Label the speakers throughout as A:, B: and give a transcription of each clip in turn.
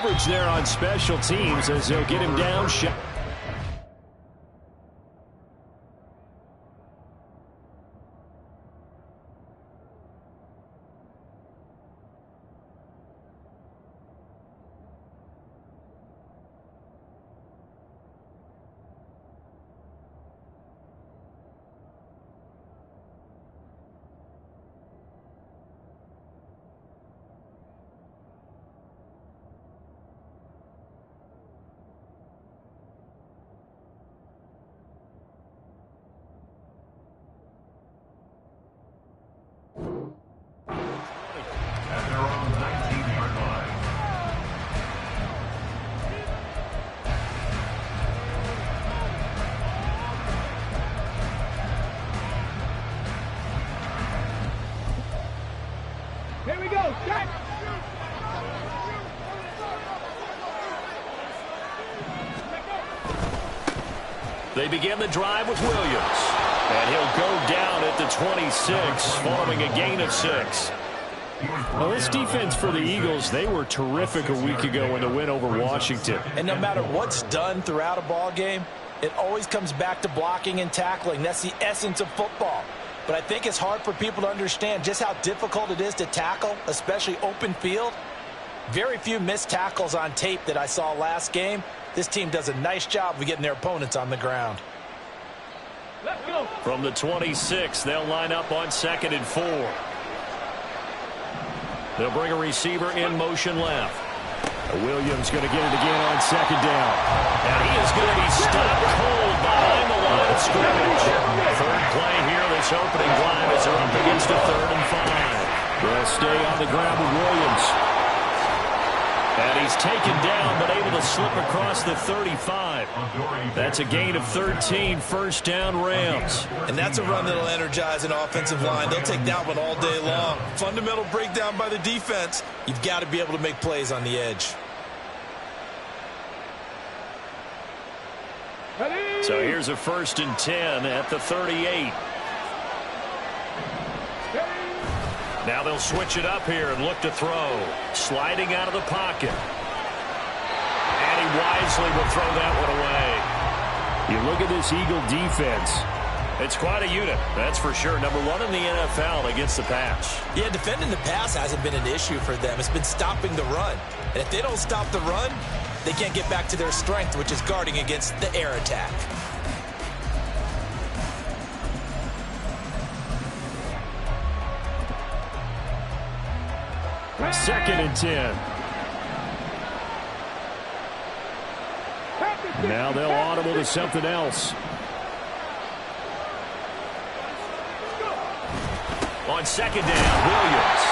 A: coverage there on special teams as they'll get him down.
B: Here we go. Set.
A: They begin the drive with Williams. And he'll go down at the 26 following a gain of 6. Well, this defense for the Eagles, they were terrific a week ago in the win over Washington.
C: And no matter what's done throughout a ball game, it always comes back to blocking and tackling. That's the essence of football. But I think it's hard for people to understand just how difficult it is to tackle, especially open field. Very few missed tackles on tape that I saw last game. This team does a nice job of getting their opponents on the ground.
B: Let's go.
A: From the 26, they'll line up on 2nd and 4. They'll bring a receiver in motion left. Williams going to get it again on 2nd down. And he is going to be stopped cold behind the line of scrimmage. Third play here this opening drive as they're up against a 3rd and 5. They'll stay on the ground with Williams. And he's taken down but able to slip across the 35. That's a gain of 13, first down Rams.
C: And that's a run that'll energize an offensive line. They'll take that one all day long. Fundamental breakdown by the defense. You've got to be able to make plays on the edge.
A: So here's a 1st and 10 at the 38. Now they'll switch it up here and look to throw. Sliding out of the pocket. And he wisely will throw that one away. You look at this Eagle defense. It's quite a unit, that's for sure. Number 1 in the NFL against the pass.
C: Yeah, defending the pass hasn't been an issue for them. It's been stopping the run. And if they don't stop the run, they can't get back to their strength, which is guarding against the air attack.
A: Second and 10. Now they'll audible to something else. On 2nd down, Williams.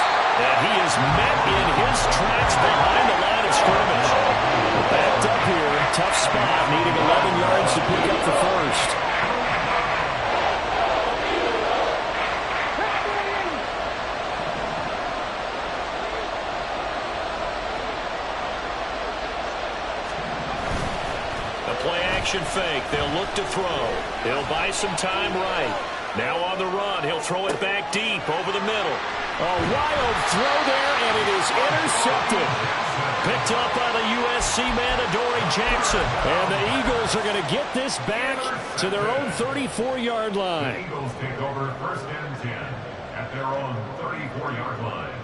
A: And he is met in his tracks behind the line of scrimmage. Backed up here, tough spot, needing 11 yards to pick up the first. Action fake. They'll look to throw. He'll buy some time right. Now on the run. He'll throw it back deep over the middle. A wild throw there, and it is intercepted. Picked up by the USC man, Adoree Jackson. And the Eagles are going to get this back to their own 34-yard line.
D: The Eagles take over 1st and 10 at their own 34-yard line.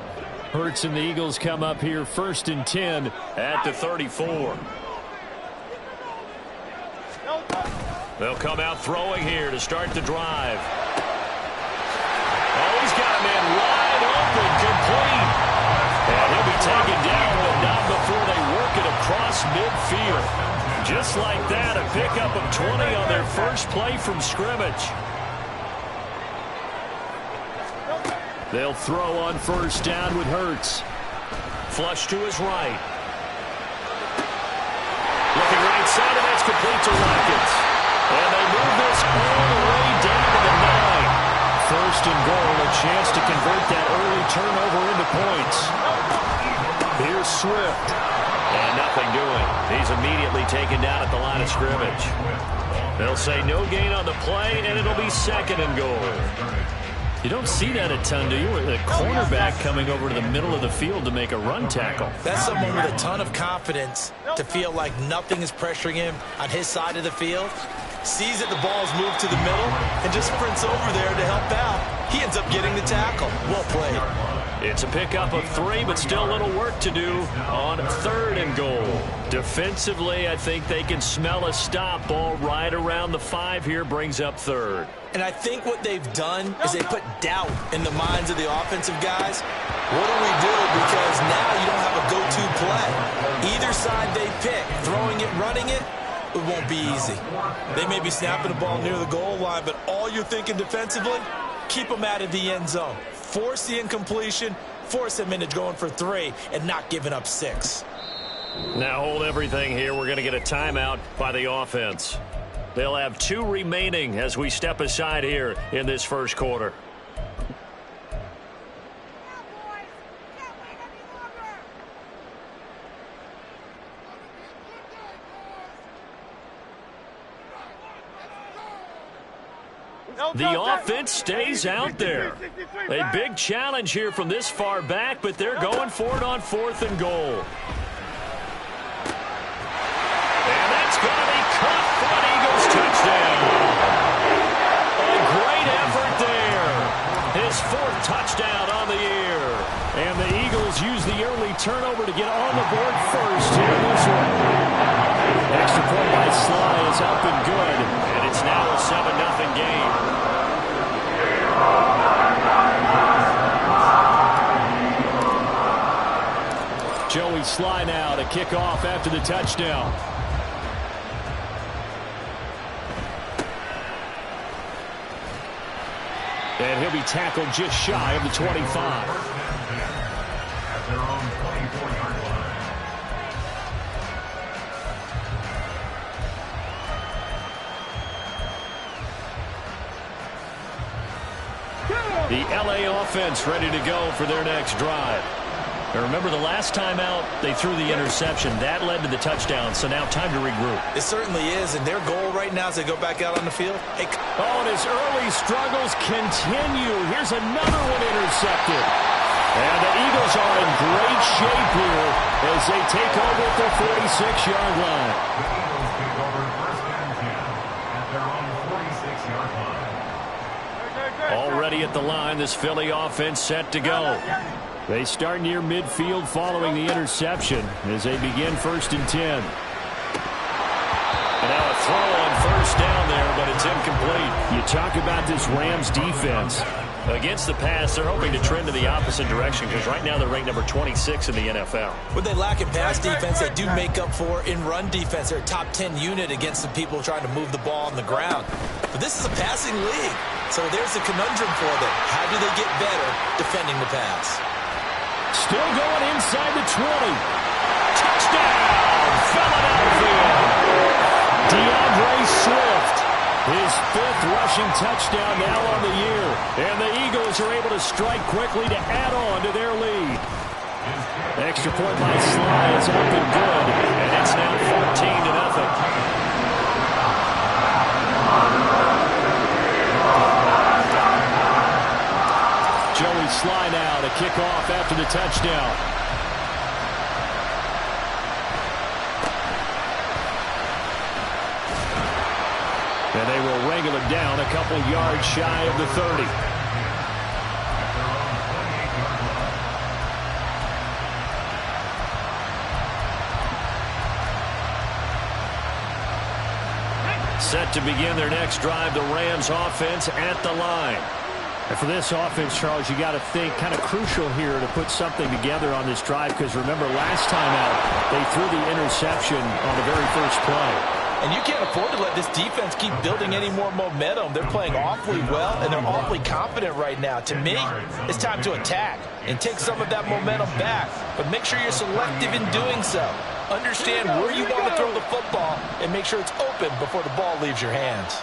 A: Hurts and the Eagles come up here 1st and 10 at the 34. They'll come out throwing here to start the drive. Oh, he's got a man wide open, complete. And he'll be taken down, but not before they work it across midfield. Just like that, a pickup of 20 on their first play from scrimmage. They'll throw on 1st down with Hurts. Flush to his right. Looking right side, and that's complete to Watkins. And they move this all the way down to the 9. 1st and goal, a chance to convert that early turnover into points. Here's Swift. And nothing doing. He's immediately taken down at the line of scrimmage. They'll say no gain on the play, and it'll be 2nd and goal. You don't see that a ton, do you? With a cornerback coming over to the middle of the field to make a run tackle.
C: That's someone with a ton of confidence to feel like nothing is pressuring him on his side of the field. Sees that the ball's moved to the middle and just sprints over there to help out. He ends up getting the tackle. Well played.
A: It's a pickup of 3, but still a little work to do on 3rd and goal. Defensively, I think they can smell a stop. Ball right around the 5 here, brings up 3rd.
C: And I think what they've done is they put doubt in the minds of the offensive guys. What do we do? Because now you don't have a go-to play. Either side they pick, throwing it, running it, it won't be easy. They may be snapping the ball near the goal line, but all you're thinking defensively, keep them out of the end zone. Force the incompletion, force them into going for 3, and not giving up 6.
A: Now hold everything here. We're going to get a timeout by the offense. They'll have 2 remaining as we step aside here in this first quarter. The offense stays out there. A big challenge here from this far back, but they're going for it on 4th and goal. And that's going to be caught for an Eagles touchdown. A great effort there. His 4th touchdown on the year. And the Eagles use the early turnover to get on the board first here in this one. Extra point by Sly is up and good. And it's now a 7-0 game. Joey Sly now to kick off after the touchdown. And he'll be tackled just shy of the 25.
D: At their own 24-yard line.
A: The LA offense ready to go for their next drive. Now remember, the last time out, they threw the interception. That led to the touchdown, so now time to regroup.
C: It certainly is, and their goal right now as they go back out on the field. Hey.
A: Oh, and his early struggles continue. Here's another one intercepted. And the Eagles are in great shape here as they take over at their 46-yard line.
D: The Eagles take over 1st and 10 at their own 46-yard line.
A: Already at the line, this Philly offense set to go. They start near midfield following the interception as they begin 1st and 10. And now a throw on 1st down there, but it's incomplete. You talk about this Rams defense. Against the pass, they're hoping to trend in the opposite direction because right now they're ranked number 26 in the NFL.
C: What they lack in pass defense, they do make up for in run defense. They're a top 10 unit against the people trying to move the ball on the ground. But this is a passing league, so there's a conundrum for them. How do they get better defending the pass?
A: Still going inside the 20. Touchdown, Philadelphia. DeAndre Swift, his 5th rushing touchdown now on the year. And the Eagles are able to strike quickly to add on to their lead. Extra point by Sly is up and good. And it's now 14-0. Joey Sly now to kick off after the touchdown. And they will wrangle it down a couple yards shy of the 30. Set to begin their next drive, the Rams offense at the line. And for this offense, Charles, you got to think kind of crucial here to put something together on this drive because remember last time out they threw the interception on the very first play.
C: And you can't afford to let this defense keep building any more momentum. They're playing awfully well, and they're awfully confident right now. To me, it's time to attack and take some of that momentum back. But make sure you're selective in doing so. Understand where you want to throw the football and make sure it's open before the ball leaves your hands.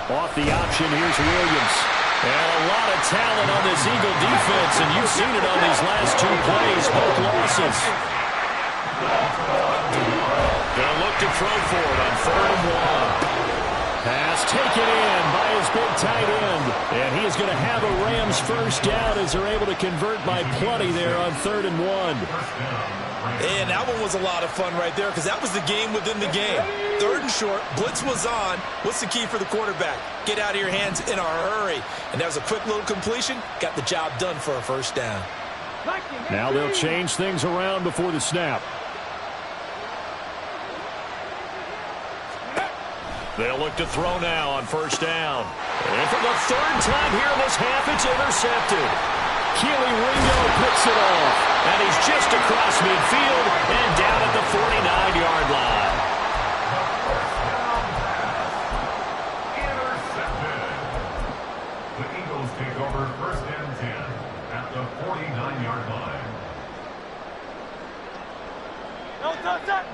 A: Off the option, here's Williams. And a lot of talent on this Eagle defense, and you've seen it on these last 2 plays, both losses. Gonna look to throw for it on 3rd and 1. Pass taken in by his tight end. And he is going to have a Rams first down as they're able to convert by plenty there on 3rd and 1.
C: And that one was a lot of fun right there because that was the game within the game. 3rd and short, blitz was on. What's the key for the quarterback? Get out of your hands in a hurry. And that was a quick little completion. Got the job done for a first down.
A: Now they'll change things around before the snap. They'll look to throw now on first down. And for the 3rd time here in this half, it's intercepted. Keely Ringo picks it off. And he's just across midfield and down at the 49-yard line.
D: Intercepted. The Eagles take over 1st and 10 at the 49-yard line.
B: No touch that.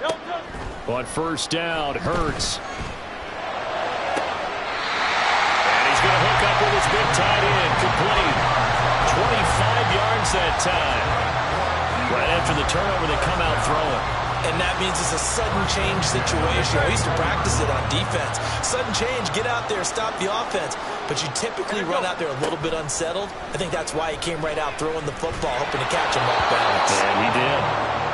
B: No touch.
A: On first down, Hurts. Going to hook up with his big tight end, complete. 25 yards that time. Right after the turnover, they come out throwing.
C: And that means it's a sudden change situation. We used to practice it on defense. Sudden change, get out there, stop the offense. But you typically run out there a little bit unsettled. I think that's why he came right out throwing the football, hoping to catch him off balance.
A: And he did.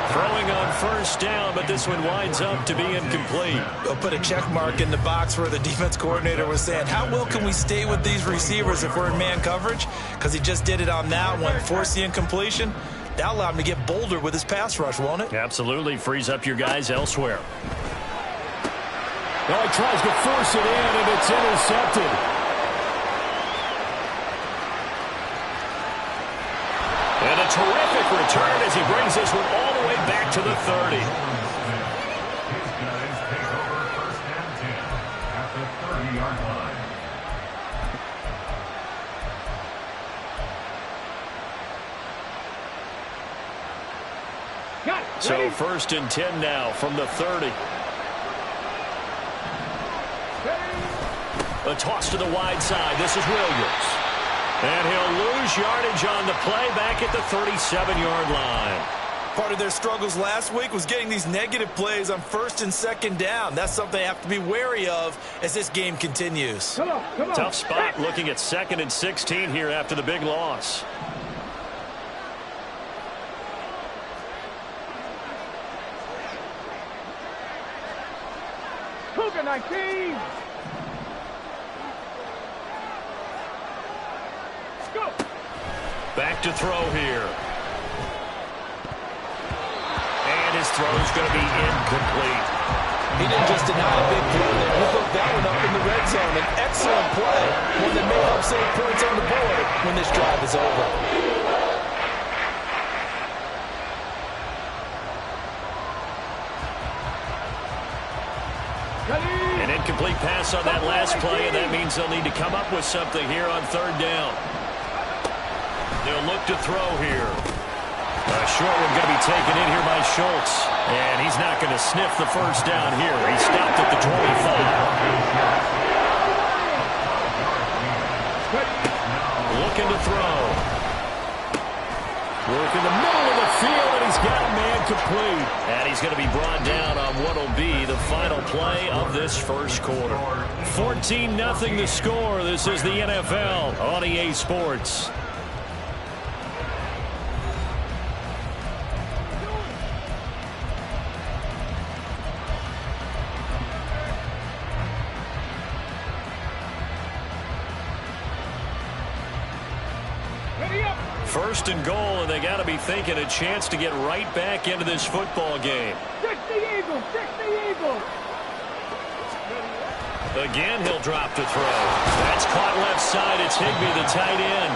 A: Throwing on first down, but this one winds up to be incomplete.
C: They'll put a check mark in the box where the defense coordinator was saying, how well can we stay with these receivers if we're in man coverage? Because he just did it on that one, forced the incompletion. That'll allow him to get bolder with his pass rush, won't it?
A: Absolutely. Frees up your guys elsewhere. Well, he tries to force it in, and it's intercepted. And a terrific return as he brings this one all the way back to the 30.
D: His guys take over 1st and 10 at the 30-yard line.
A: So 1st and 10 now from the 30. A toss to the wide side. This is Williams. And he'll lose yardage on the play back at the 37-yard line.
C: Part of their struggles last week was getting these negative plays on 1st and 2nd down. That's something they have to be wary of as this game continues.
B: Come on.
A: Tough spot looking at 2nd and 16 here after the big loss.
B: Cougar 19. Go.
A: Back to throw here. And his throw's going to be incomplete.
C: He didn't just deny a big play there. He hooked that one up in the red zone. An excellent play, one that may help save points on the board when this drive is over.
A: An incomplete pass on that last play, and that means they'll need to come up with something here on 3rd down. They'll look to throw here. A short one going to be taken in here by Schultz. And he's not going to sniff the first down here. He stopped at the 25. Looking to throw. Work in the middle of the field, and he's got a man complete. And he's going to be brought down on what will be the final play of this first quarter. 14-0 the score. This is the NFL on EA Sports. First and goal, and they got to be thinking a chance to get right back into this football game.
B: Check the Eagles. Check the Eagles.
A: Again, he'll drop to throw. That's caught left side. It's Higbee, the tight end.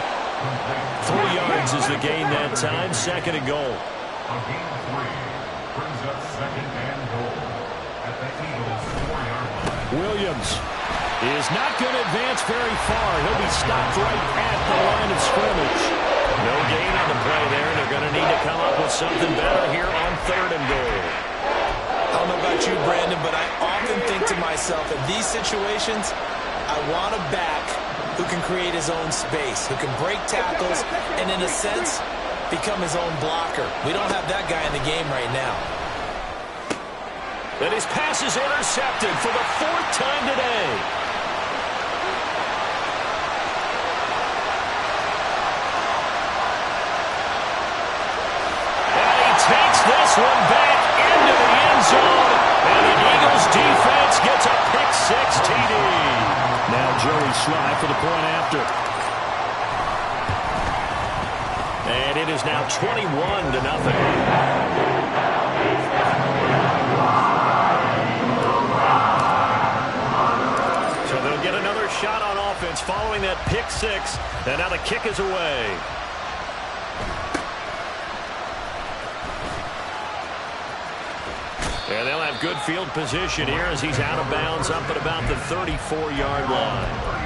A: 3 yards is the gain that time. 2nd and goal.
D: A gain of 3 brings up 2nd and goal at the Eagles' 4-yard line.
A: Williams is not going to advance very far. He'll be stopped right at the line of scrimmage. No gain on the play there. They're going to need to come up with something better here on 3rd and goal.
C: I don't know about you, Brandon, but I often think to myself, in these situations, I want a back who can create his own space, who can break tackles, and in a sense, become his own blocker. We don't have that guy in the game right now.
A: And his pass is intercepted for the 4th time today. And he takes this one back into the end zone. And the Eagles defense gets a pick-6 TD. Now Joey Slye for the point after. And it is now 21-0. Shot on offense following that pick-6, and now the kick is away. And they'll have good field position here as he's out of bounds up at about the 34-yard line.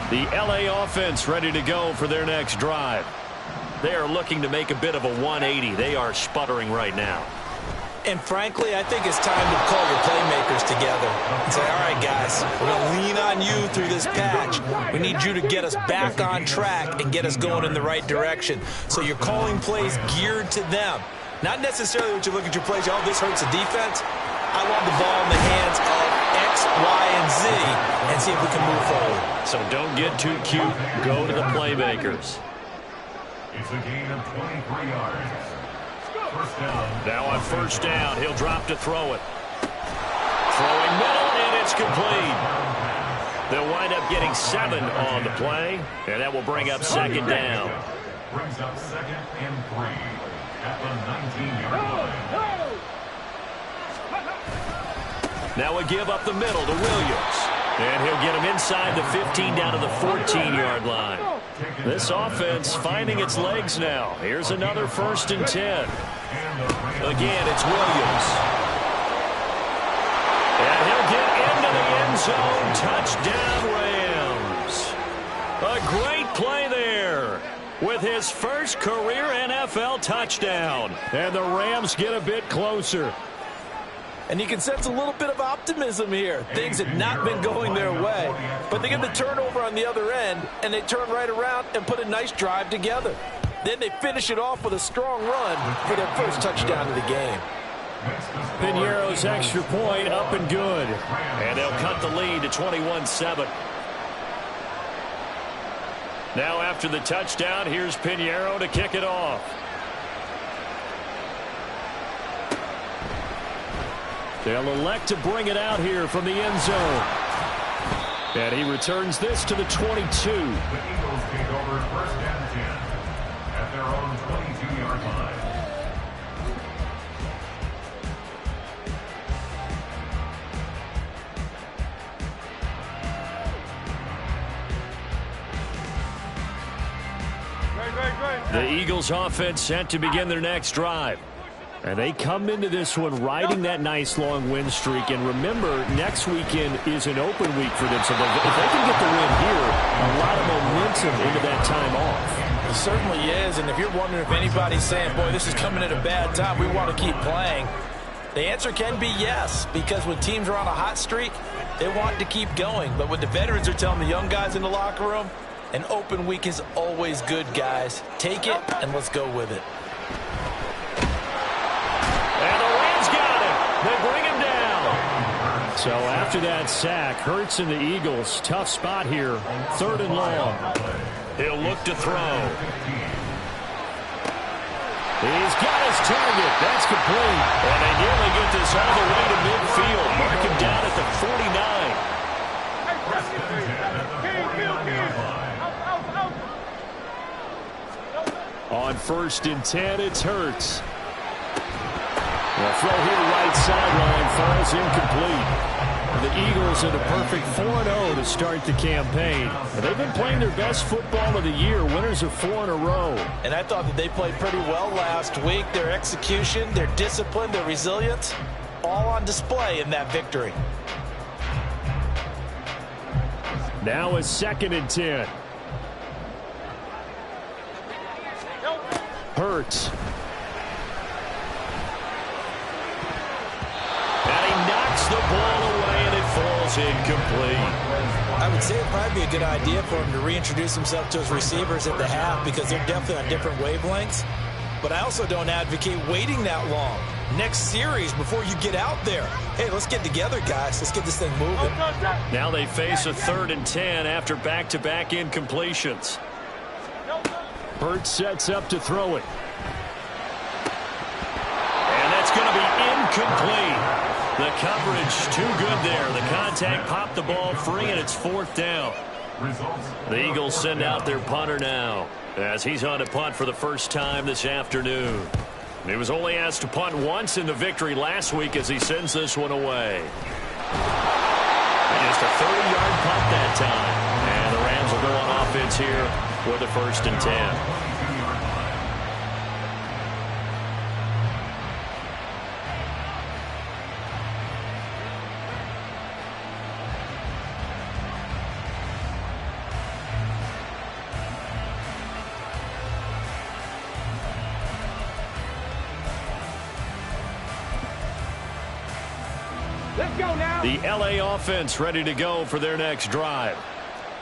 A: The LA offense ready to go for their next drive. They are looking to make a bit of a 180. They are sputtering right now.
C: And frankly, I think it's time to call your playmakers together and say, all right, guys, we're going to lean on you through this patch. We need you to get us back on track and get us going in the right direction. So you're calling plays geared to them. Not necessarily what you look at your plays, oh, this hurts the defense. I want the ball in the hands of X, Y, and Z and see if we can move forward.
A: So don't get too cute. Go to the playmakers.
D: It's a gain of 23 yards. First down.
A: Now on first down, he'll drop to throw it. Throwing middle, and it's complete. They'll wind up getting 7 on the play, and that will bring up second down.
D: Brings up 2nd and 3 at the 19-yard line.
A: Now we give up the middle to Williams. And he'll get him inside the 15 down to the 14-yard line. This offense finding its legs now. Here's another 1st and 10. Again, it's Williams. And he'll get into the end zone. Touchdown, Rams. A great play there with his first career NFL touchdown. And the Rams get a bit closer.
C: And you can sense a little bit of optimism here. Things had not been going their way. But they get the turnover on the other end, and they turn right around and put a nice drive together. Then they finish it off with a strong run for their first touchdown of the game.
A: Piñeiro's extra point up and good. And they'll cut the lead to 21-7. Now after the touchdown, here's Piñeiro to kick it off. They'll elect to bring it out here from the end zone. And he returns this to the 22.
D: The Eagles take over 1st and 10 at their own 22-yard line.
A: The Eagles offense set to begin their next drive. And they come into this one riding that nice long win streak. And remember, next weekend is an open week for them. So if they can get the win here, a lot of momentum into that time off.
C: It certainly is. And if you're wondering if anybody's saying, boy, this is coming at a bad time, we want to keep playing, the answer can be yes. Because when teams are on a hot streak, they want to keep going. But what the veterans are telling the young guys in the locker room, an open week is always good, guys. Take it and let's go with it.
A: And the Rams got him. They bring him down. So after that sack, Hurts and the Eagles, tough spot here. 3rd and long. He'll look to throw. He's got his target. That's complete. And they nearly get this all the way to midfield. Mark him down at the 49. On 1st and 10, it's Hurts. The throw here right sideline falls incomplete. The Eagles in a perfect 4-0 to start the campaign. And they've been playing their best football of the year. Winners of 4 in a row.
C: And I thought that they played pretty well last week. Their execution, their discipline, their resilience, all on display in that victory.
A: Now a 2nd and 10. Hurts. And he knocks the ball falls incomplete.
C: I would say it would probably be a good idea for him to reintroduce himself to his receivers at the half because they're definitely on different wavelengths. But I also don't advocate waiting that long. Next series before you get out there. Hey, let's get together, guys. Let's get this thing moving.
A: Now they face a 3rd and 10 after back-to-back incompletions. Burt sets up to throw it. And that's going to be incomplete. The coverage too good there. The contact popped the ball free, and it's 4th down. The Eagles send out their punter now as he's on to punt for the first time this afternoon. He was only asked to punt once in the victory last week as he sends this one away. Just a 30-yard punt that time. And the Rams will go on offense here with a 1st and 10.
B: Let's go now.
A: The LA offense ready to go for their next drive.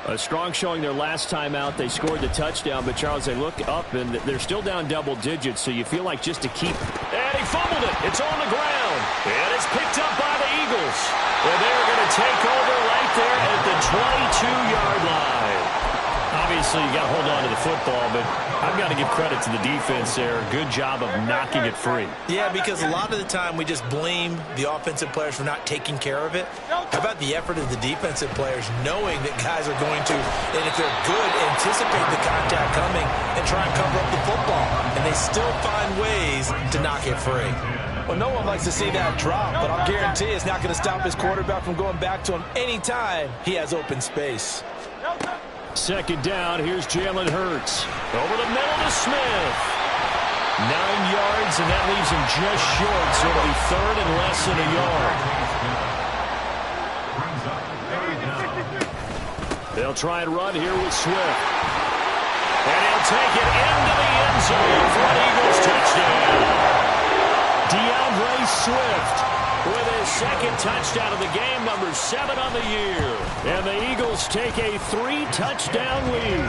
E: A strong showing their last time out. They scored the touchdown, but Charles, they look up and they're still down double digits, so you feel like just to keep.
A: And he fumbled it. It's on the ground. And it's picked up by the Eagles. And they're going to take over right there at the 22-yard line. Obviously, you got to hold on to the football, but I've got to give credit to the defense there. Good job of knocking it free.
C: Yeah, because a lot of the time we just blame the offensive players for not taking care of it. How about the effort of the defensive players knowing that guys are going to, and if they're good, anticipate the contact coming and try and cover up the football. And they still find ways to knock it free. Well, no one likes to see that drop, but I'll guarantee it's not going to stop his quarterback from going back to him anytime he has open space.
A: 2nd down, here's Jalen Hurts. Over the middle to Smith. 9 yards, and that leaves him just short, so it'll be 3rd and less than a yard. They'll try and run here with Swift. And he'll take it into the end zone for an Eagles touchdown. DeAndre Swift with his 2nd touchdown of the game, number 7 on the year. And the Eagles take a 3-touchdown lead.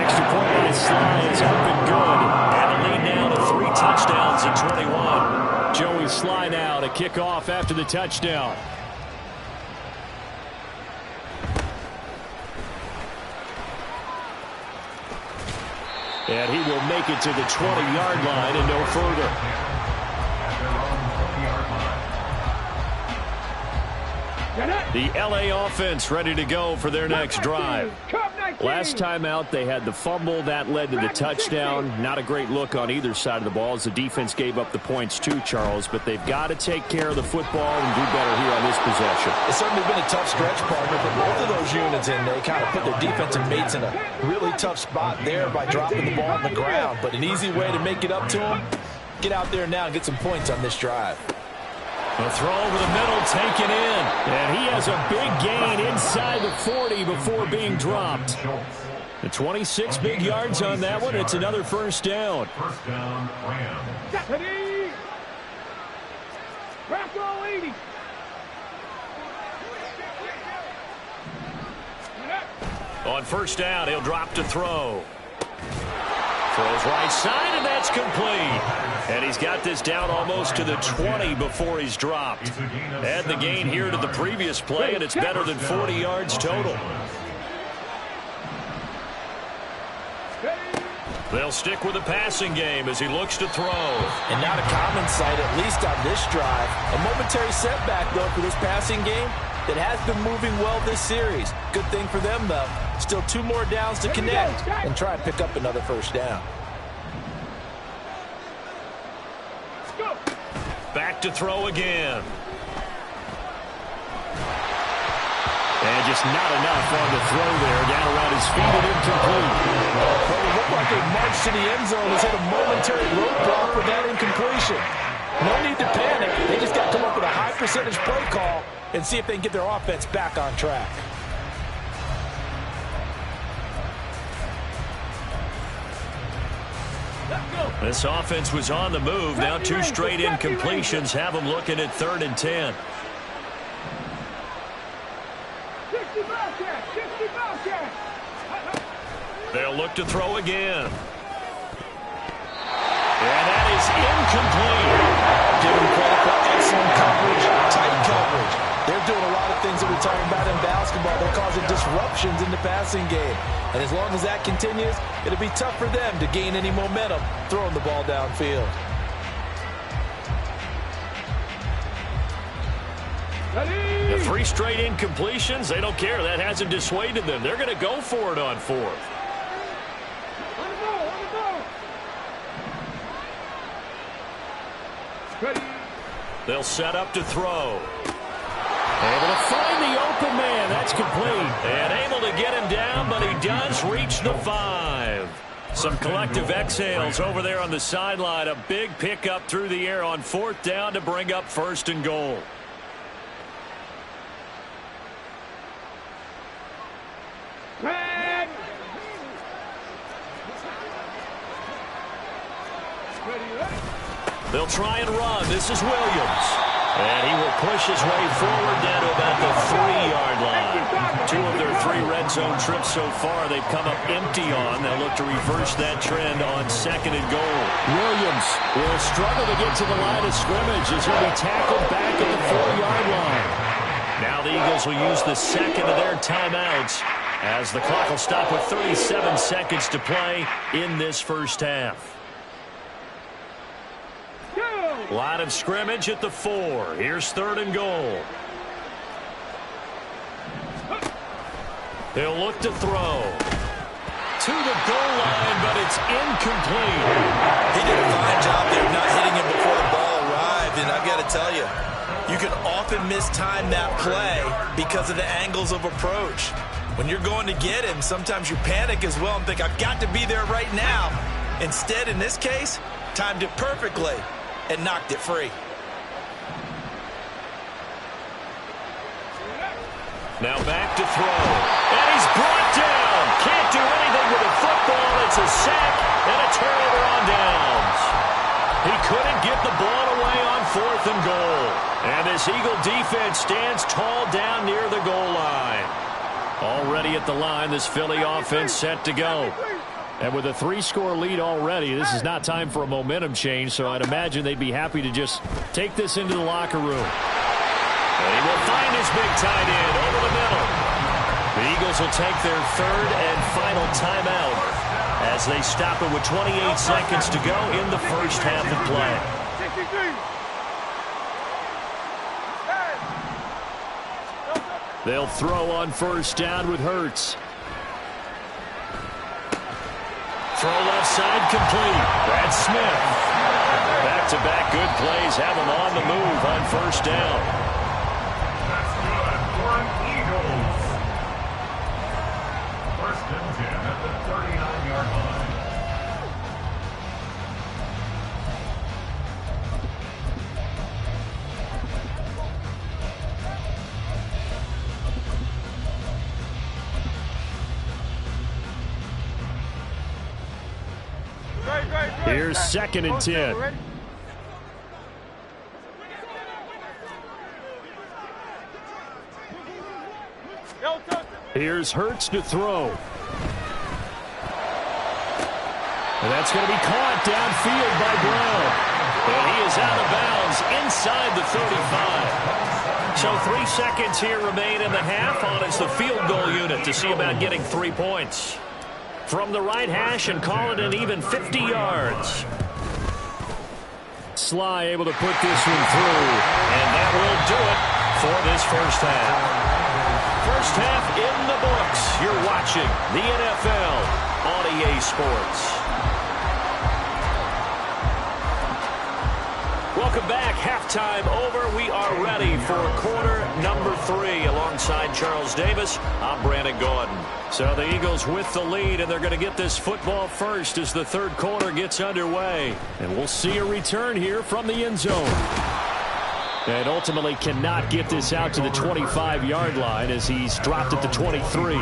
A: Extra point by Sly is up and good. And a lead now to 3 touchdowns in 21. Joey Sly now to kick off after the touchdown. And he will make it to the 20-yard line and no further. The LA offense ready to go for their next drive.
E: Last time out, they had the fumble. That led to the touchdown. Not a great look on either side of the ball as the defense gave up the points too, Charles. But they've got to take care of the football and do better here on this possession.
C: It's certainly been a tough stretch, partner, but both of those units in, they kind of put their defensive mates in a really tough spot there by dropping the ball on the ground. But an easy way to make it up to them, get out there now and get some points on this drive.
A: A throw over the middle, taken in.
E: And he has a big gain inside the 40 before being dropped.
A: The 26 big yards on that one. It's another 1st down.
D: 1st down, Rams.
B: Deputy! Crack all 80!
A: On 1st down, he'll drop to throw. Throws right side, and that's complete. And he's got this down almost to the 20 before he's dropped. Add the gain here to the previous play, and it's better than 40 yards total. They'll stick with the passing game as he looks to throw.
C: And not a common sight, at least on this drive. A momentary setback, though, for this passing game that has been moving well this series. Good thing for them, though. Still 2 more downs to connect and try and pick up another 1st down.
A: Back to throw again.
E: And just not enough on the throw there. Down around his feet and incomplete.
C: Well, it looked like they marched to the end zone. Has hit a momentary roadblock with that incompletion. No need to panic. They just got to come up with a high percentage play call and see if they can get their offense back on track.
A: This offense was on the move. Now 2 straight incompletions have them looking at 3rd and 10. They'll look to throw again. And that is incomplete.
C: Give them credit for excellent coverage, tight coverage. They're doing a lot of things that we're talking about in basketball. They're causing disruptions in the passing game. And as long as that continues, it'll be tough for them to gain any momentum throwing the ball downfield.
A: The 3 straight incompletions, they don't care. That hasn't dissuaded them. They're going to go for it on 4th.
B: On the go, on the go. Ready.
A: They'll set up to throw. Able to find the open man. That's complete. And able to get him down, but he does reach the 5. Some collective exhales over there on the sideline. A big pickup through the air on 4th down to bring up 1st and goal.
B: Red. Ready, ready.
A: They'll try and run. This is Williams. And he will push his way forward down to about the 3-yard line. 2 of their 3 red zone trips so far they've come up empty on. They'll look to reverse that trend on 2nd and goal.
E: Williams will struggle to get to the line of scrimmage as he'll be tackled back at the 4-yard line.
A: Now the Eagles will use the second of their timeouts as the clock will stop with 37 seconds to play in this first half. Line of scrimmage at the 4. Here's 3rd and goal. He'll look to throw. To the goal line, but it's incomplete.
C: He did a fine job there of not hitting him before the ball arrived, and I've got to tell you, you can often mistime that play because of the angles of approach. When you're going to get him, sometimes you panic as well and think, I've got to be there right now. Instead, in this case, timed it perfectly and knocked it free.
A: Now back to throw. And he's brought down. Can't do anything with the football. It's a sack and a turnover on downs. He couldn't get the ball away on 4th and goal. And this Eagle defense stands tall down near the goal line. Already at the line, this Philly offense set to go.
E: And with a 3-score lead already, this is not time for a momentum change, so I'd imagine they'd be happy to just take this into the locker room.
A: And he will find his big tight end over the middle. The Eagles will take their 3rd and final timeout as they stop it with 28 seconds to go in the first half of play.
B: 63.
E: They'll throw on 1st down with Hurts.
A: Throw left side complete. That's Smith. Back-to-back good plays have him on the move on 1st down.
D: That's good for Eagles. 1st and 10 at the 39-yard line.
E: Here's 2nd and 10. Here's Hurts to throw. And that's going to be caught downfield by Brown.
A: And he is out of bounds inside the 35. So 3 seconds here remain in the half on it's the field goal unit to see about getting 3 points. From the right hash and call it an even 50 yards.
E: Sly able to put this one through.
A: And that will do it for this first half. First half in the books. You're watching the NFL on EA Sports. Welcome back. Halftime over. We are ready for quarter number 3. Alongside Charles Davis, I'm Brandon Gordon. So the Eagles with the lead, and they're going to get this football first as the 3rd quarter gets underway.
E: And we'll see a return here from the end zone. And ultimately cannot get this out to the 25-yard line as he's dropped at the 23.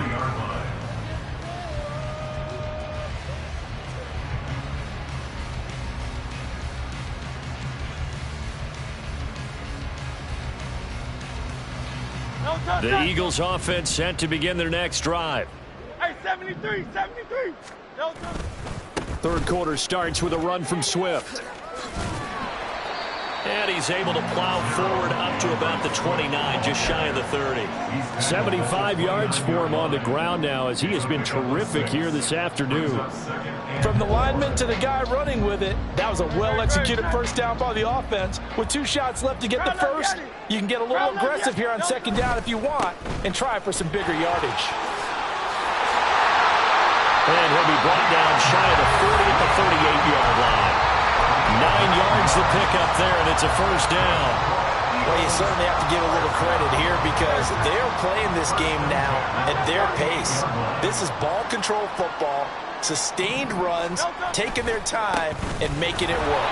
A: The Eagles offense set to begin their next drive.
B: Hey, 73, 73.
E: Third quarter starts with a run from Swift.
A: And he's able to plow forward up to about the 29, just shy of the 30.
E: 75 yards for him on the ground now, as he has been terrific here this afternoon.
C: From the lineman to the guy running with it, that was a well-executed first down by the offense. With 2 shots left to get the first, you can get a little aggressive here on second down if you want and try for some bigger yardage.
A: And he'll be brought down shy of the 40 at the 38-yard line. 9 yards to pick up there, and it's a first down.
C: Well, you certainly have to give a little credit here because they're playing this game now at their pace. This is ball control football, sustained runs, taking their time, and making it work.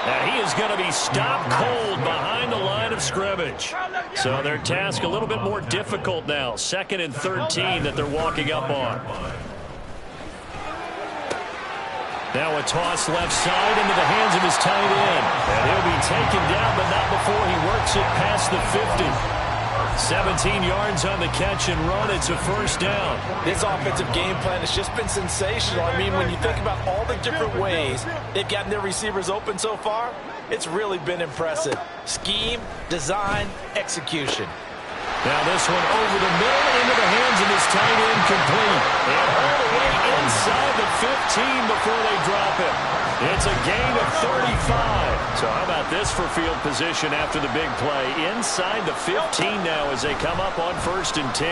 A: Now he is going to be stopped cold behind the line of scrimmage. So their task a little bit more difficult now. 2nd and 13 that they're walking up on. Now a toss left side into the hands of his tight end. And he'll be taken down, but not before he works it past the 50. 17 yards on the catch and run. It's a first down.
C: This offensive game plan has just been sensational. I mean, when you think about all the different ways they've gotten their receivers open so far, it's really been impressive. Scheme, design, execution.
A: Now this one over the middle into the hands of his tight end, complete. And all the way inside the 15 before they drop it. It's a gain of 35. So how about this for field position after the big play? Inside the 15 now as they come up on 1st and 10.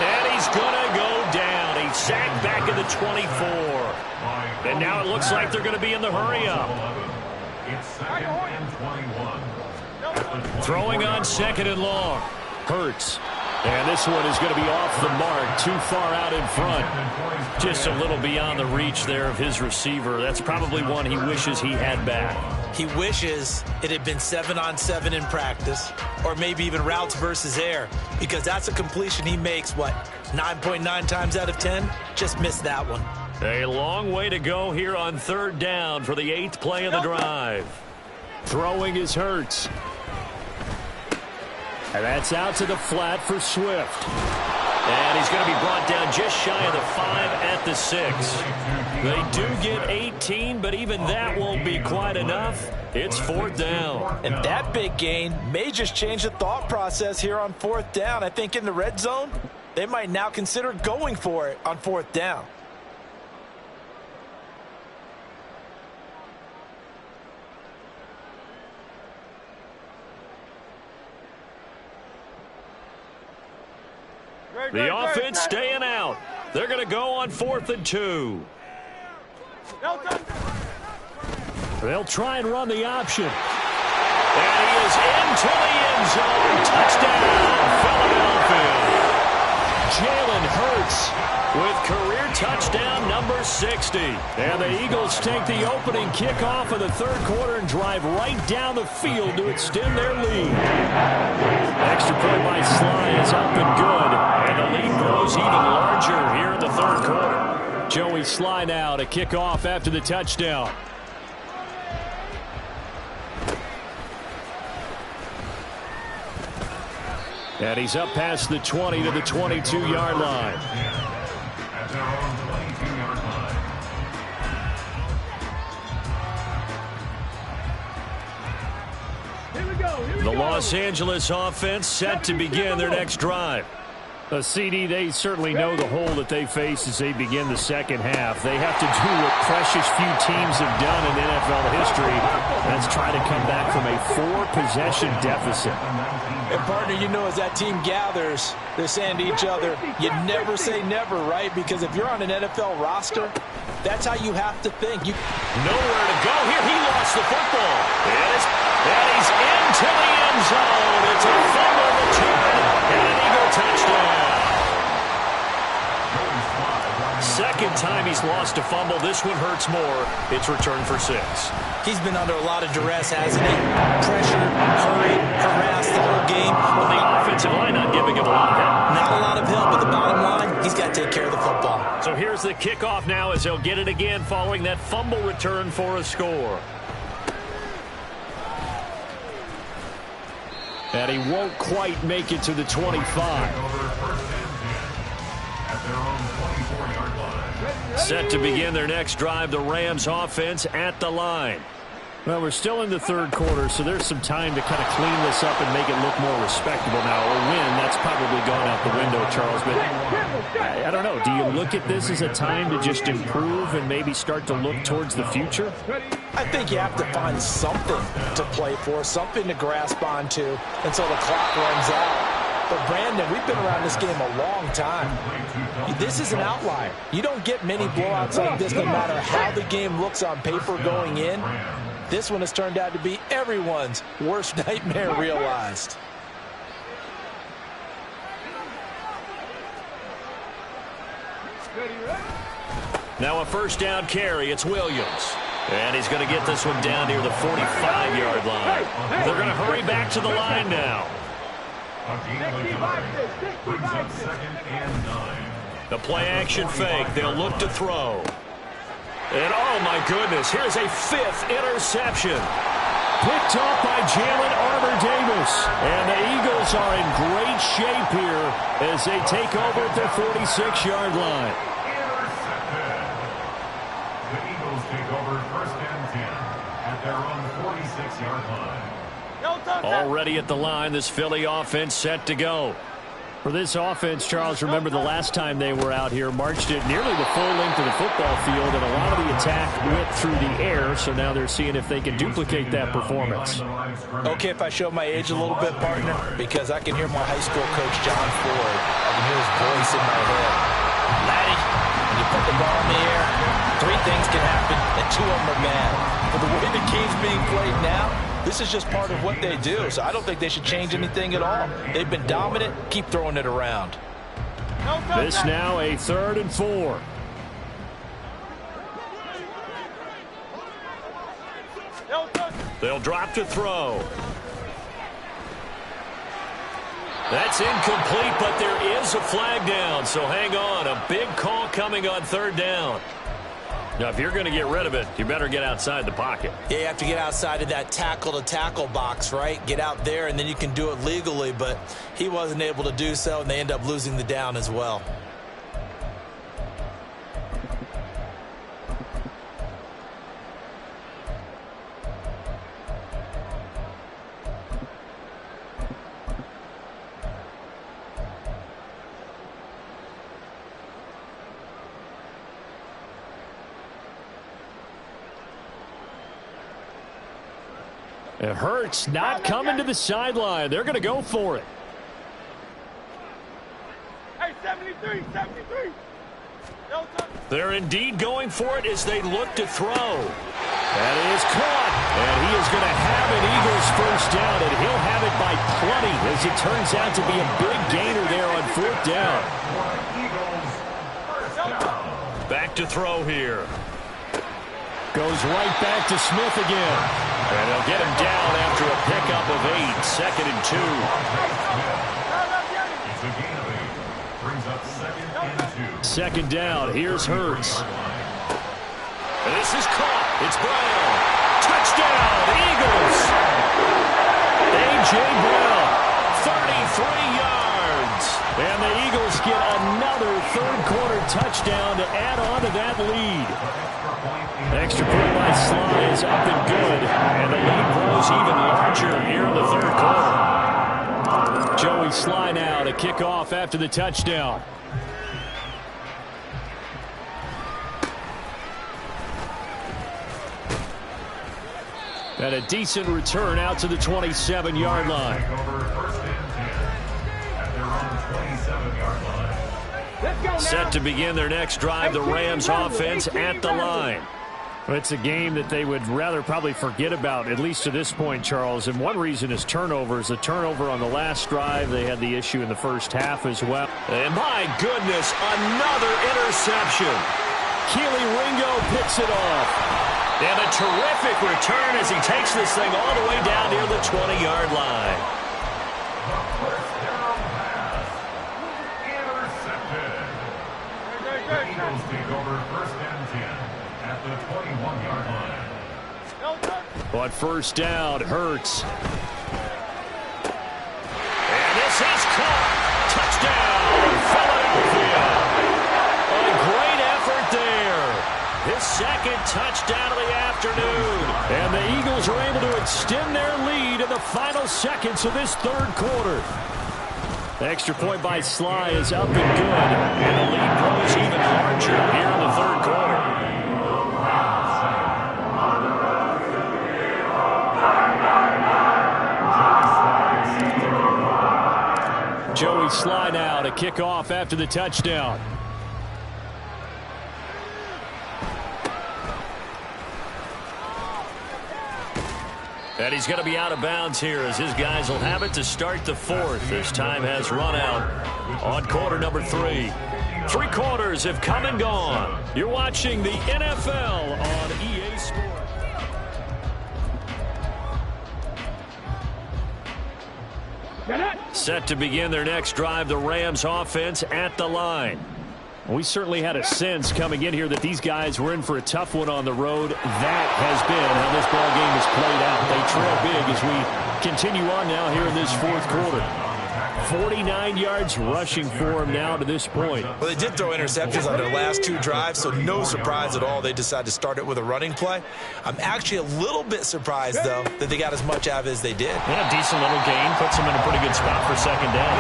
A: And he's going to go down. He's sacked back at the 24. And now it looks like they're going to be in the hurry-up.
D: It's 2nd and 21.
A: Throwing on 2nd and long. Hurts. And this one is going to be off the mark, too far out in front. Just a little beyond the reach there of his receiver. That's probably one he wishes he had back.
C: He wishes it had been 7-on-7 in practice, or maybe even routes versus air, because that's a completion he makes, 9.9 times out of 10? Just missed that one.
A: A long way to go here on 3rd down for the 8th play of the drive.
E: Throwing is Hurts. And that's out to the flat for Swift.
A: And he's going to be brought down just shy of the 5 at the 6. They do get 18, but even that won't be quite enough. It's 4th down.
C: And that big gain may just change the thought process here on 4th down. I think in the red zone, they might now consider going for it on 4th down.
A: The offense staying out. They're going to go on 4th and 2.
E: They'll try and run the option.
A: And he is into the end zone. Touchdown, Philadelphia. Jalen Hurts with career touchdown number 60.
E: And the Eagles take the opening kickoff of the 3rd quarter and drive right down the field to extend their lead. Extra point by Sly is up and good. And the lead grows even larger here in the 3rd quarter. Joey Sly now to kick off after the touchdown. And he's up past the 20 to the 22-yard line.
D: At their own 22-yard line.
B: Here we go.
A: The Los Angeles offense set to begin their next drive.
E: CD, they certainly know the hole that they face as they begin the second half. They have to do what precious few teams have done in NFL history. That's try to come back from a 4-possession deficit.
C: And, partner, you know, as that team gathers, they're saying to each other, you never say never, right? Because if you're on an NFL roster, that's how you have to think.
A: Nowhere to go here. He lost the football. And he's into the end zone. It's a fumble return and an Eagle touchdown. Second time he's lost a fumble. This one hurts more. It's returned for 6.
C: He's been under a lot of duress, hasn't he? Pressure, hurried, harassed the whole game.
A: Well, the offensive line not giving him a lot of help.
C: Not a lot of help, but the bottom line, he's got to take care of the football.
A: So here's the kickoff now as they'll get it again following that fumble return for a score.
E: And he won't quite make it to the 25.
A: Set to begin their next drive, the Rams offense at the line.
E: Well, we're still in the third quarter, so there's some time to kind of clean this up and make it look more respectable now. A win, that's probably gone out the window, Charles. But I don't know. Do you look at this as a time to just improve and maybe start to look towards the future?
C: I think you have to find something to play for, something to grasp onto until the clock runs out. But, Brandon, we've been around this game a long time. This is an outlier. You don't get many blowouts like this no matter how the game looks on paper going in. This one has turned out to be everyone's worst nightmare realized.
A: Now a first down carry. It's Williams. And he's going to get this one down near the 45-yard line. They're going to hurry back to the line now. The play-action fake. They'll look to throw. And, oh, my goodness, here's a fifth interception. Picked off by Jalen Armour-Davis. And the Eagles are in great shape here as they take over at their 46-yard line.
D: The Eagles take over first and 10 at their own 46-yard line.
A: Already at the line, this Philly offense set to go.
E: For this offense, Charles, remember the last time they were out here, marched it nearly the full length of the football field, and a lot of the attack went through the air, so now they're seeing if they can duplicate that performance.
C: Okay, if I show my age a little bit, partner, because I can hear my high school coach, John Ford. I can hear his voice in my head. Laddie, when you put the ball in the air, three things can happen, and two of them are bad. But the way the game's being played now, this is just part of what they do, so I don't think they should change anything at all. They've been dominant. Keep throwing it around.
E: This now a 3rd and 4.
A: They'll drop to throw. That's incomplete, but there is a flag down, so hang on. A big call coming on 3rd down. Now, if you're going to get rid of it, you better get outside the pocket.
C: Yeah, you have to get outside of that tackle-to-tackle box, right? Get out there, and then you can do it legally, but he wasn't able to do so, and they end up losing the down as well.
E: It hurts not coming to the sideline. They're going to go for it.
B: Hey, 73, 73.
A: They're indeed going for it as they look to throw. That is caught. And he is going to have an Eagles first down, and he'll have it by plenty as it turns out to be a big gainer there on 4th down. Back to throw here.
E: Goes right back to Smith again.
A: And they'll get him down after a pickup of 8, 2nd and 2.
D: It's a gain of 8. Brings up 2nd and 2.
E: 2nd down. Here's Hurts.
A: And this is caught. It's Brown. Touchdown, Eagles. A.J. Brown, 33 yards.
E: And the Eagles get another third-quarter touchdown to add on to that lead. Extra point by Sly is up and good. And the lead grows even larger here in the third quarter. Joey Sly now to kick off after the touchdown. And a decent return out to the 27-yard line.
A: Set to begin their next drive, the Rams offense at the line.
E: It's a game that they would rather probably forget about, at least to this point, Charles. And one reason is turnovers. The turnover on the last drive, they had the issue in the first half as well.
A: And my goodness, another interception.
E: Keely Ringo picks it off.
A: And a terrific return as he takes this thing all the way down near the 20-yard line.
D: The Eagles take over first and 10 at the 21-yard line.
E: But first down, Hurts.
A: And this is caught. Touchdown, Philadelphia. A great effort there his second touchdown of the afternoon.
E: And the Eagles are able to extend their lead in the final seconds of this third quarter. The extra point by Sly is up and good. And the lead grows even larger here in the third quarter. Joey Sly now to kick off after the touchdown.
A: And he's going to be out of bounds here as his guys will have it to start the fourth. As time has run out on quarter number 3. 3 quarters have come and gone. You're watching the NFL on EA Sports. Set to begin their next drive, the Rams offense at the line.
E: We certainly had a sense coming in here that these guys were in for a tough one on the road. That has been how this ball game has played out. They trail big as we continue on now here in this fourth quarter. 49 yards rushing for them now to this point.
C: Well, they did throw interceptions on their last 2 drives, so no surprise at all they decided to start it with a running play. I'm actually a little bit surprised, though, that they got as much out of it as they did.
A: Yeah, a decent little gain. Puts them in a pretty good spot for second down.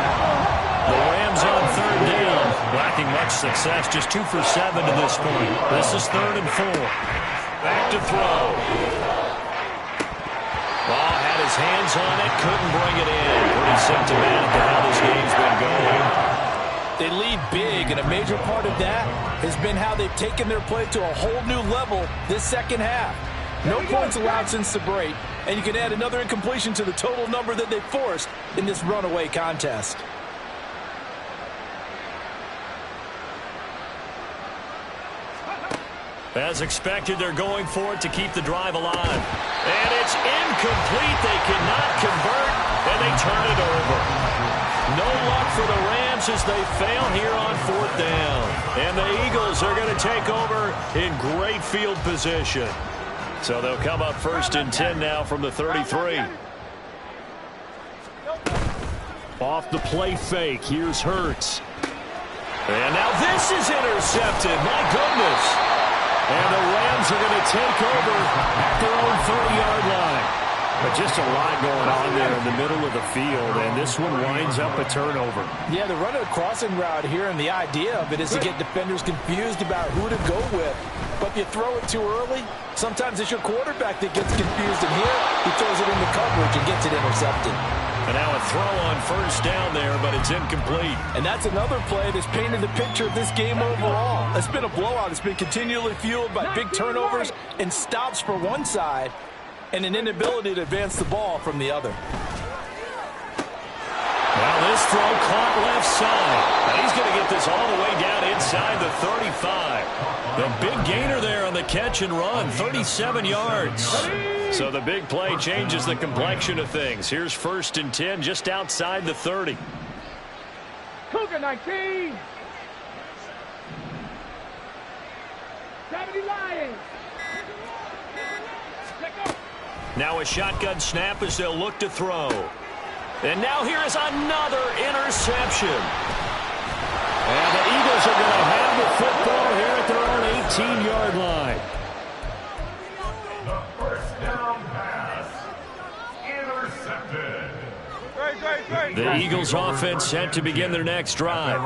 A: The Rams on third down. Lacking much success. Just 2 for 7 to this point. This is 3rd and 4. Back to throw. Ball had his hands on it. Couldn't bring it in. Pretty symptomatic of how this game's been going.
C: They lead big, and a major part of that has been how they've taken their play to a whole new level this second half. No points allowed since the break, and you can add another incompletion to the total number that they forced in this runaway contest.
A: As expected, they're going for it to keep the drive alive. And it's incomplete. They cannot convert, and they turn it over. No luck for the Rams as they fail here on 4th down. And the Eagles are going to take over in great field position. So they'll come up 1st and 10 now from the 33.
E: Off the play fake. Here's Hurts.
A: And now this is intercepted. My goodness.
E: And the Rams are going to take over at their own 30-yard line. But just a lot going on there in the middle of the field, and this one winds up a turnover.
C: Yeah, they're running a crossing route here, and the idea of it is to get defenders confused about who to go with. But if you throw it too early, sometimes it's your quarterback that gets confused, and here he throws it into coverage and gets it intercepted.
A: And now a throw on 1st down there, but it's incomplete.
C: And that's another play that's painted the picture of this game overall. It's been a blowout. It's been continually fueled by big turnovers and stops for one side and an inability to advance the ball from the other.
A: Well, this throw caught left side. And he's going to get this all the way down inside the 35. The big gainer there on the catch and run, 37 yards. So the big play changes the complexion of things. Here's 1st and 10 just outside the 30.
B: Cougar 19. 70 Lions.
A: Now a shotgun snap as they'll look to throw. And now here is another interception.
E: And the Eagles are going to have the football here at their own 18-yard line.
D: The 1st down pass. Intercepted.
A: The Eagles offense set to begin their next drive.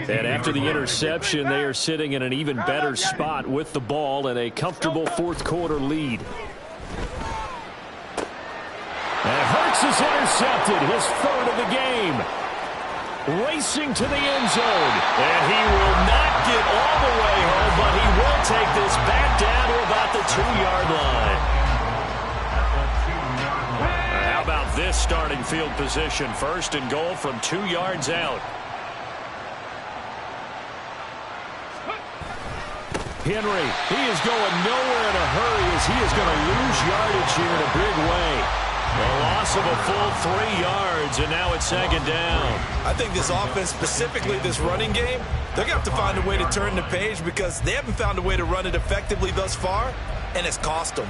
E: And after the interception, they are sitting in an even better spot with the ball and a comfortable 4th quarter lead. And Hurts is intercepted, his 3rd of the game. Racing to the end zone.
A: And he will not get all the way home, but he will take this back down to about the 2-yard line. How about this starting field position? 1st and goal from 2 yards out.
E: Henry, he is going nowhere in a hurry as he is going to lose yardage here in a big way.
A: A loss of a full 3 yards, and now it's 2nd down.
C: I think this offense, specifically this running game, they're going to have to find a way to turn the page because they haven't found a way to run it effectively thus far, and it's cost them.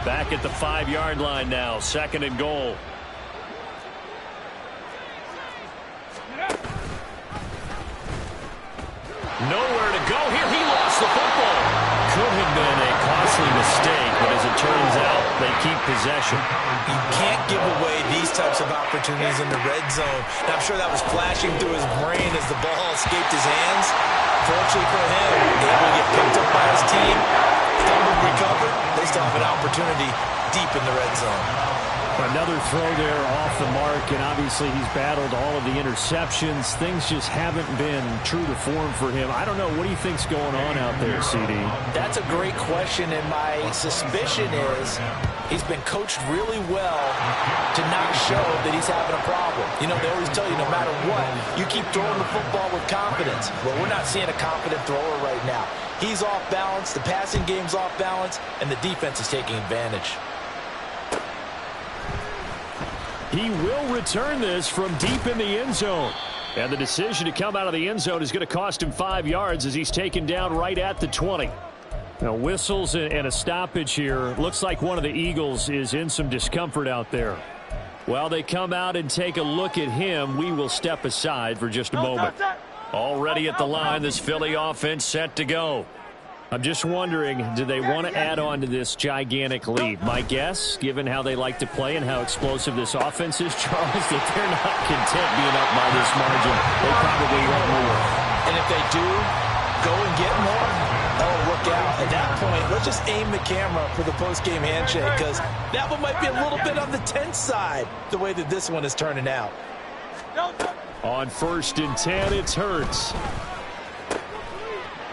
E: Back at the 5-yard line now. 2nd and goal. Nowhere to go here. He lost the football. Could have been a costly mistake, but as it turns out, they keep possession.
C: You can't give away these types of opportunities in the red zone. And I'm sure that was flashing through his brain as the ball escaped his hands. Fortunately for him, able to get picked up by his team, stumbled, recovered. They still have an opportunity deep in the red zone.
E: Another throw there off the mark, and obviously he's battled all of the interceptions. Things just haven't been true to form for him. I don't know. What do you think's going on out there, CD?
C: That's a great question, and my suspicion is he's been coached really well to not show that he's having a problem. You know, they always tell you no matter what, you keep throwing the football with confidence. Well, we're not seeing a confident thrower right now. He's off balance, the passing game's off balance, and the defense is taking advantage.
E: He will return this from deep in the end zone. And the decision to come out of the end zone is going to cost him 5 yards as he's taken down right at the 20. Now, whistles and a stoppage here. Looks like one of the Eagles is in some discomfort out there. While they come out and take a look at him, we will step aside for just a moment. Already at the line, this Philly offense set to go. I'm just wondering, do they want to add on to this gigantic lead? My guess, given how they like to play and how explosive this offense is, Charles, that they're not content being up by this margin. They probably want more.
C: And if they do go and get more, oh, look out. At that point, let's just aim the camera for the post-game handshake, because that one might be a little bit on the tense side, the way that this one is turning out.
E: On 1st and 10, it's Hurts.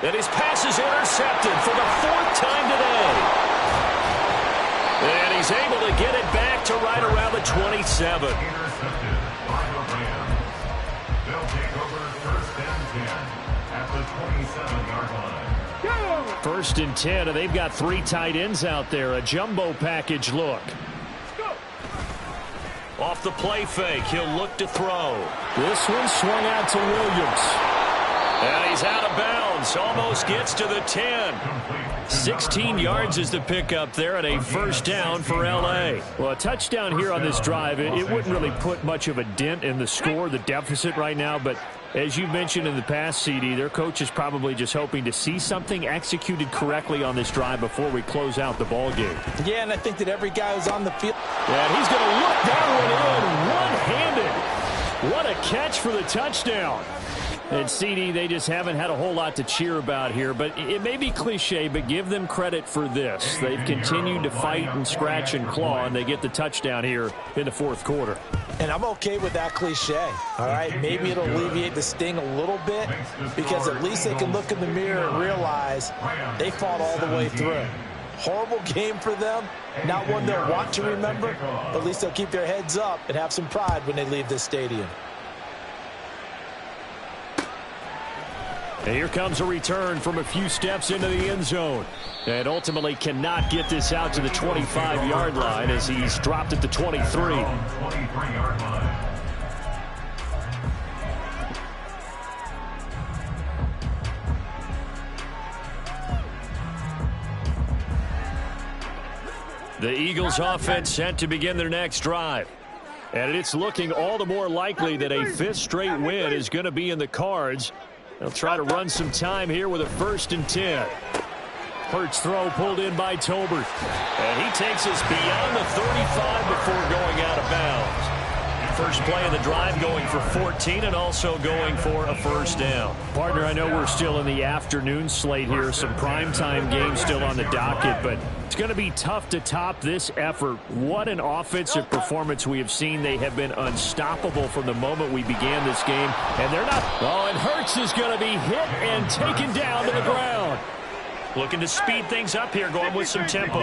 E: And his pass is intercepted for the 4th time today. And he's able to get it back to right around the 27.
D: Intercepted by the Rams. They'll take over 1st and 10 at the 27-yard line.
E: 1st and 10, and they've got 3 tight ends out there. A jumbo package look. Off the play fake, he'll look to throw. This one swung out to Williams. And he's out of bounds. Almost gets to the 10. 16 yards is the pickup there, and a 1st down for L.A. Well, a touchdown here on this drive, it wouldn't really put much of a dent in the score, the deficit right now. But as you mentioned in the past, CD, their coach is probably just hoping to see something executed correctly on this drive before we close out the ball game.
C: Yeah, and I think that every guy who's on the field.
E: And he's going to look that one in one-handed. What a catch for the touchdown. And CD, they just haven't had a whole lot to cheer about here, but it may be cliche, but give them credit for this. They've continued to fight and scratch and claw, and they get the touchdown here in the 4th quarter.
C: And I'm okay with that cliche, all right? Maybe it'll alleviate the sting a little bit, because at least they can look in the mirror and realize they fought all the way through. Horrible game for them, not one they'll want to remember, but at least they'll keep their heads up and have some pride when they leave this stadium.
E: And here comes a return from a few steps into the end zone. And ultimately cannot get this out to the 25-yard line as he's dropped at the 23.
D: 23-yard line.
E: The Eagles offense set to begin their next drive. And it's looking all the more likely that a 5th straight win is going to be in the cards. They'll try to run some time here with a 1st and 10. Hurts throw pulled in by Tolbert. And he takes us beyond the 35 before going out of bounds. First play of the drive going for 14 and also going for a 1st down. Partner, I know we're still in the afternoon slate here. Some primetime games still on the docket, but it's going to be tough to top this effort. What an offensive performance we have seen. They have been unstoppable from the moment we began this game, and they're not. Oh, and Hurts is going to be hit and taken down to the ground. Looking to speed things up here, going with some tempo.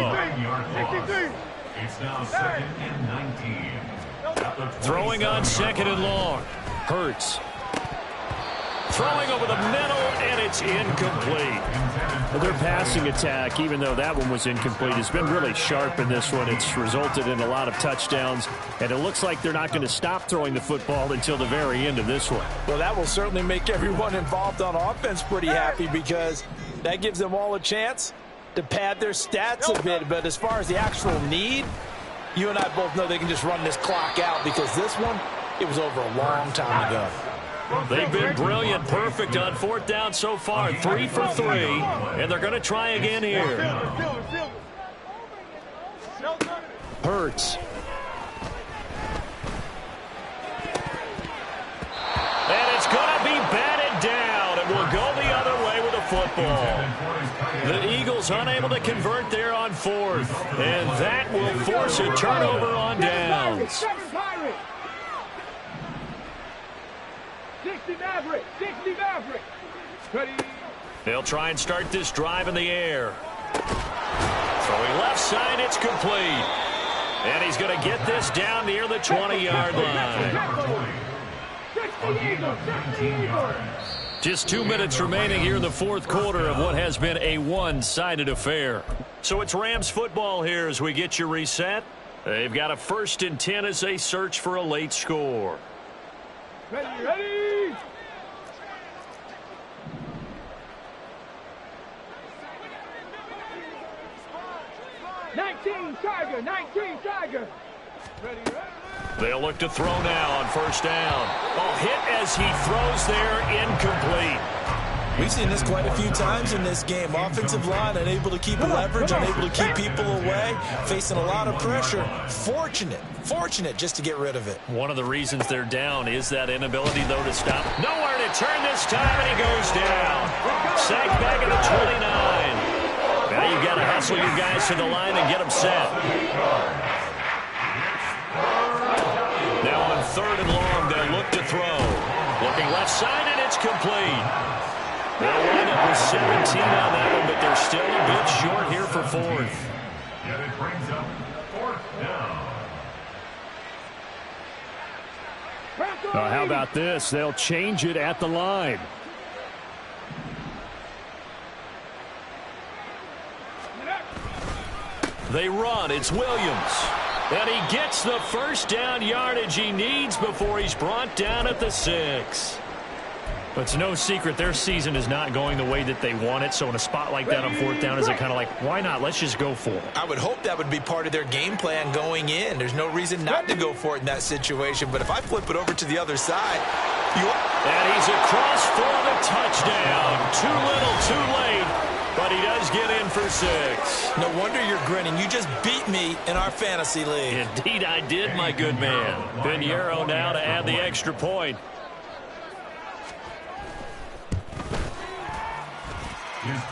D: It's now 2nd and 19.
E: Throwing on 2nd and long. Hurts. Throwing over the middle, and it's incomplete. Their passing attack, even though that one was incomplete, has been really sharp in this one. It's resulted in a lot of touchdowns, and it looks like they're not going to stop throwing the football until the very end of this one.
C: Well, that will certainly make everyone involved on offense pretty happy, because that gives them all a chance to pad their stats a bit, but as far as the actual need, you and I both know they can just run this clock out because this one, it was over a long time ago.
A: They've been brilliant, perfect on 4th down so far, 3 for 3, and they're going to try again here.
E: Hurts.
A: And it's going to be batted down. It will go the other way with the football. The Eagles unable to convert there on 4th, and that will force a turnover on downs.
B: 60 Maverick. 60 Maverick. Ready.
A: They'll try and start this drive in the air. Throwing left side, it's complete. And he's going to get this down near the 20-yard line.
B: 60 Eagles. 60 Eagles.
A: Just 2 minutes remaining here in the 4th quarter of what has been a one-sided affair. So it's Rams football here as we get you reset. They've got a 1st and 10 as they search for a late score.
B: Ready, ready. Tiger, 19 Tiger. Ready, ready.
A: They'll look to throw now on 1st down. Oh, hit as he throws there, incomplete.
C: We've seen this quite a few times in this game. Offensive line unable to keep leverage, unable to keep people away, facing a lot of pressure. Fortunate just to get rid of it.
A: One of the reasons they're down is that inability, though, to stop. Nowhere to turn this time, and he goes down. Sacked back at the 29. Now you've got to hustle your guys to the line and get them set. Now on 3rd and long, they'll look to throw. Looking left side, and it's complete. They'll wind up with 17 on that one, but they're still a bit short here for 4th.
D: Yet it brings up 4th down.
E: How about this? They'll change it at the line.
A: They run. It's Williams. And he gets the 1st down yardage he needs before he's brought down at the 6.
E: But it's no secret their season is not going the way that they want it. So in a spot like that on 4th down, is it kind of like, why not? Let's just go for it.
C: I would hope that would be part of their game plan going in. There's no reason not to go for it in that situation. But if I flip it over to the other side,
A: and he's across for the touchdown. Too little, too late. But he does get in for 6.
C: No wonder you're grinning. You just beat me in our fantasy league.
A: Indeed I did, my good man. Pinheiro now to add the extra point.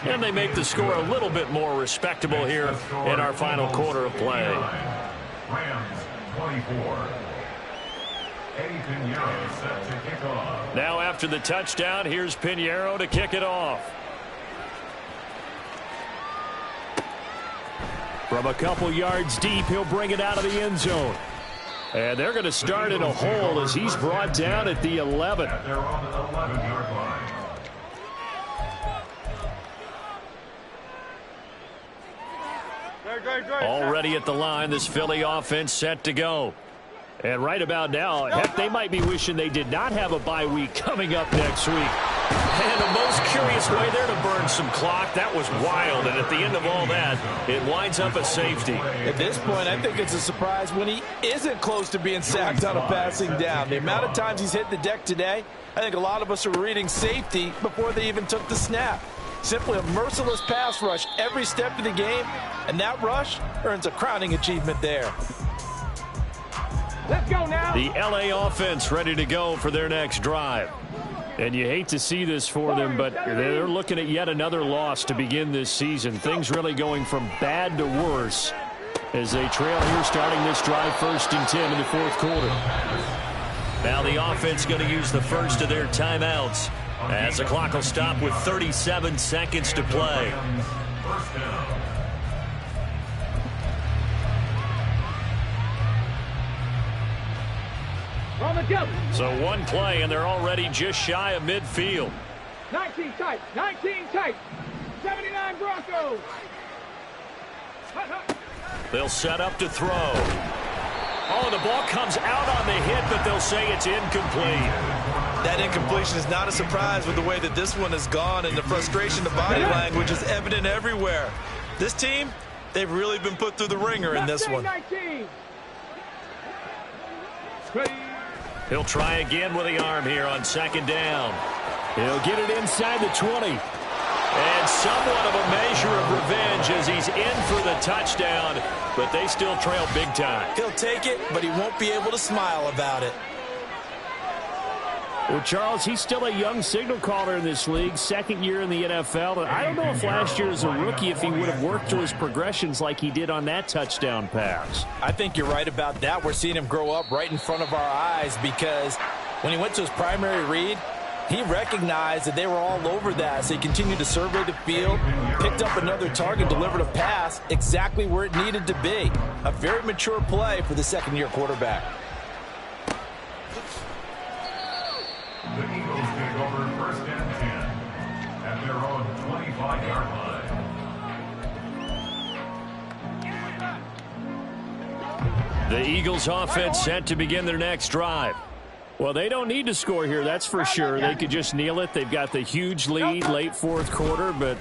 A: And they make the score a little bit more respectable here in our final quarter of play.
D: Rams 24. Eddie Pinheiro set to kick off.
A: Now after the touchdown, here's Pinheiro to kick it off.
E: From a couple yards deep, he'll bring it out of the end zone. And they're going to start in a hole as he's brought down at the 11.
D: They're on the 11-yard line.
A: Already at the line, this Philly offense set to go. And right about now, heck, they might be wishing they did not have a bye week coming up next week. And the most curious way there to burn some clock. That was wild. And at the end of all that, it winds up a safety.
C: At this point, I think it's a surprise when he isn't close to being sacked on a passing down. The amount of times he's hit the deck today, I think a lot of us are reading safety before they even took the snap. Simply a merciless pass rush every step of the game, and that rush earns a crowning achievement there.
B: Let's go now.
A: The LA offense ready to go for their next drive.
E: And you hate to see this for them, but they're looking at yet another loss to begin this season. Things really going from bad to worse as they trail here starting this drive 1st and 10 in the 4th quarter.
A: Now the offense going to use the first of their timeouts as the clock will stop with 37 seconds to play.
D: First down.
B: On the jump.
A: So one play, and they're already just shy of midfield.
B: 19 tight. 19 tight. 79 Broncos.
A: They'll set up to throw. Oh, the ball comes out on the hit, but they'll say it's incomplete.
C: That incompletion is not a surprise with the way that this one has gone, and the frustration, the body language is evident everywhere. This team, they've really been put through the ringer in this one.
B: 19. Ready.
A: He'll try again with the arm here on second down.
E: He'll get it inside the 20.
A: And somewhat of a measure of revenge as he's in for the touchdown, but they still trail big time.
C: He'll take it, but he won't be able to smile about it.
E: Well, Charles, he's still a young signal caller in this league, second year in the NFL. And I don't know if last year as a rookie if he would have worked through his progressions like he did on that touchdown pass.
C: I think you're right about that. We're seeing him grow up right in front of our eyes because when he went to his primary read, he recognized that they were all over that, so he continued to survey the field, picked up another target, delivered a pass exactly where it needed to be. A very mature play for the second-year quarterback.
D: The Eagles take over first and 10 at their own 25-yard line.
A: The Eagles offense set to begin their next drive.
E: Well, they don't need to score here, that's for sure. They could just kneel it. They've got the huge lead late fourth quarter, but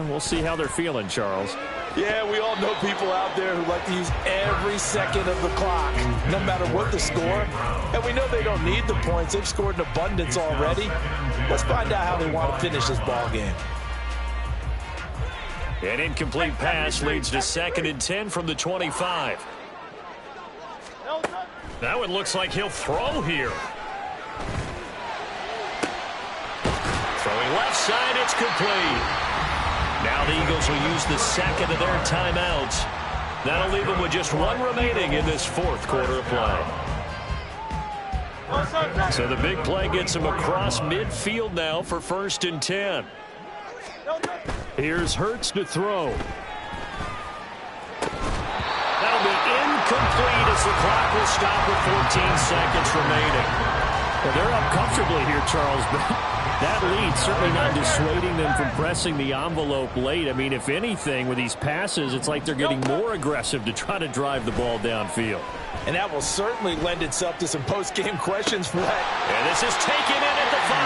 E: we'll see how they're feeling, Charles.
C: Yeah, we all know people out there who like to use every second of the clock, no matter what the score. And we know they don't need the points. They've scored in abundance already. Let's find out how they want to finish this ball game.
A: An incomplete pass leads to 2nd and 10 from the 25. Now it looks like he'll throw here. Throwing left side, it's complete. Now the Eagles will use the second of their timeouts. That'll leave them with just one remaining in this fourth quarter of play. So the big play gets them across midfield now for 1st and 10.
E: Here's Hurts to throw.
A: That'll be incomplete as the clock will stop with 14 seconds remaining.
E: Well, they're up comfortably here, Charles, but that lead certainly not dissuading them from pressing the envelope late. I mean, if anything, with these passes, it's like they're getting more aggressive to try to drive the ball downfield.
C: And that will certainly lend itself to some post-game questions for that.
A: And this is taken in at the 5.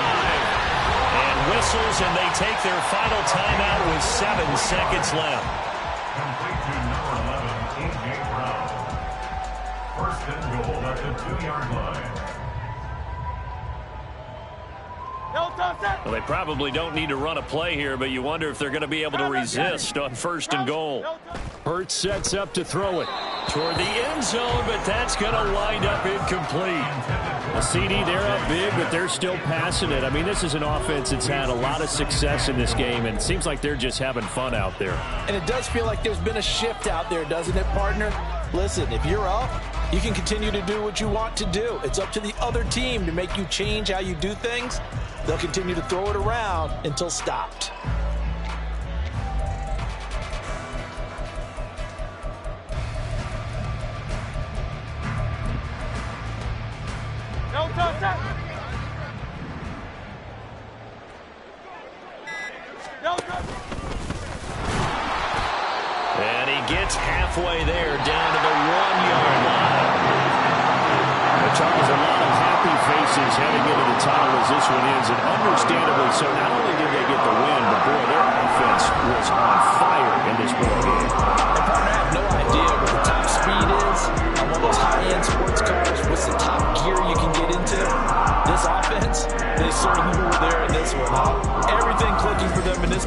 A: And whistles, and they take their final timeout with 7 seconds left.
D: Complete to number 11, A.J. Brown. First and goal at the 2-yard line.
A: Well, they probably don't need to run a play here, but you wonder if they're going to be able to resist on 1st and goal.
E: Hurts sets up to throw it
A: Toward the end zone, but that's going to wind up incomplete.
E: A CD, they're up big, but they're still passing it. I mean, this is an offense that's had a lot of success in this game, and it seems like they're just having fun out there.
C: And it does feel like there's been a shift out there, doesn't it, partner? Listen, if you're up, you can continue to do what you want to do. It's up to the other team to make you change how you do things. They'll continue to throw it around until stopped.
A: And he gets halfway there, down to the 1-yard line.
E: Charles, a lot of happy faces heading into the tunnel as this one ends, and understandably so. Not only did they get the win, but boy, their offense was on fire in this ball game.
C: And partner, I have no idea what the top speed is on one of those high-end sports cars. What's the top gear you can get into? This offense, they certainly were there in this one. Everything clicking for them in this